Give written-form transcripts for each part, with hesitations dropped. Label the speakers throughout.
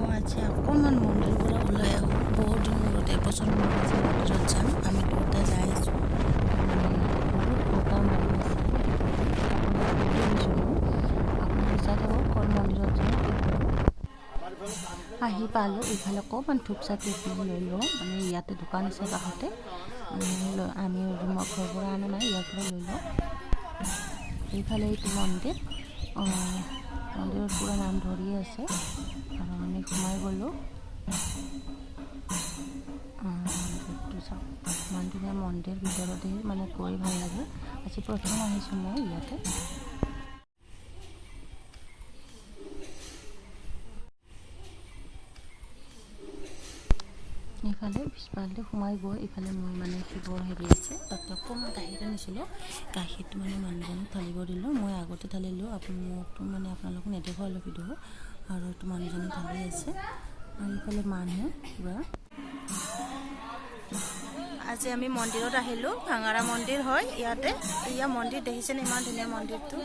Speaker 1: আজি অকণমান মন্দিৰৰ পৰা ওলাই আহোঁ। বহুত দিন মূৰত এবছৰ মূৰত আজি মন্দিৰত যাম। আমি দুয়োটা যাই আছোঁ। বহুত বতাহ মাৰি আছে। আপুনি চাই থাকক ক'ত মন্দিৰত যাওঁ কি কৰোঁ। আহি পালোঁ। ইফালে অকণমান ধূপ-চাপ লৈ লওঁ। মানে ইয়াতে দোকান আছে কাষতে। আমি ৰুমৰ ঘৰৰ পৰা অনা নাই, ইয়াৰ পৰা লৈ লওঁ। এইফালে এইটো মন্দিৰ। মন্দিৰত পুৰা নাম ধৰিয়ে আছে আৰু আমি সোমাই গ'লোঁ। মন্দিৰটো চাওক, ইমান ধুনীয়া মন্দিৰ, ভিতৰতে মানে গৈ ভাল লাগে। আজি প্ৰথম আহিছোঁ মই ইয়াতে। ইফালে পিছফালে সোমাই গৈ ইফালে মই মানে শিৱৰ হেৰি আছে, তাতে অকণমান গাখীৰ আনিছিলোঁ। গাখীৰটো মানে মানুহজনক ঢালিব দিলোঁ। মই আগতে ঢালিলোঁ, মোকতো মানে আপোনালোকক নেদেখুৱালোঁ অলপ ভিডিঅ'। আৰু এইটো মানুহজনে ঢালি আছে আৰু ইফালে মানুহ পুৰা। আজি আমি মন্দিৰত আহিলোঁ। ভাঙাৰা মন্দিৰ হয় ইয়াতে। এয়া মন্দিৰ দেখিছেনে, ইমান ধুনীয়া মন্দিৰটো।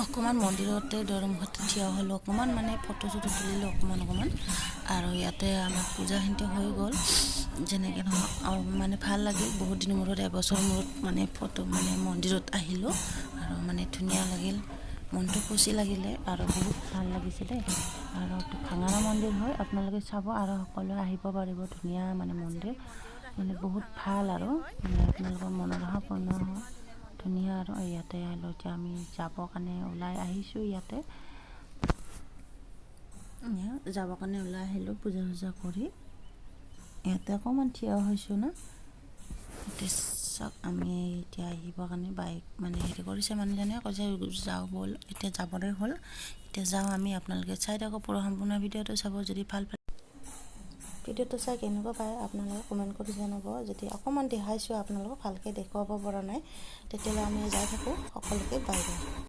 Speaker 1: অকণমান মন্দিৰতে দৰমুখতে থিয় হ'লোঁ, অকণমান মানে ফটো-চটো তুলিলোঁ অকণমান। আৰু ইয়াতে আমাৰ পূজাখিনিতে হৈ গ'ল। যেনেকৈ নহওক মানে ভাল লাগিল। বহুত দিনৰ মূৰত, এবছৰ মূৰত মানে মন্দিৰত আহিলোঁ আৰু মানে ধুনীয়া লাগিল, মনটো খুচি লাগিলে আৰু বহুত ভাল লাগিছে দেই। আৰু ভাঙাৰা মন্দিৰ হয়, আপোনালোকে চাব আৰু সকলোৱে আহিব পাৰিব। ধুনীয়া মানে মন্দিৰ, মানে বহুত ভাল আৰু মানে আপোনালোকৰ মনৰ আশা পূৰ্ণ হয়। ধুনীয়া আৰু ইয়াতে আহিলোঁ। এতিয়া আমি যাবৰ কাৰণে ওলাই আহিছোঁ। ইয়াতে যাবৰ কাৰণে ওলাই আহিলোঁ পূজা-চূজা কৰি। ইয়াতে অকণমান থিয় হৈছোঁ না। এতিয়া চাওক, আমি এতিয়া আহিবৰ কাৰণে বাইক মানে হেৰি কৰিছে, মানুহজনে কৈছে যাওঁ ব'ল, এতিয়া যাবলৈ হ'ল। এতিয়া যাওঁ আমি। আপোনালোকে চাই থাকক পুৰা সম্পূৰ্ণ ভিডিঅ'টো চাব। যদি ভাল পায় ভিডিঅ'টো চাই কেনেকুৱা পায় আপোনালোকে কমেণ্ট কৰি জনাব। যদি অকণমান দেখাইছোঁ আপোনালোকক ভালকৈ দেখুৱাব পৰা নাই, তেতিয়াহ'লে আমি যাই থাকোঁ। সকলোকে বাই বাই।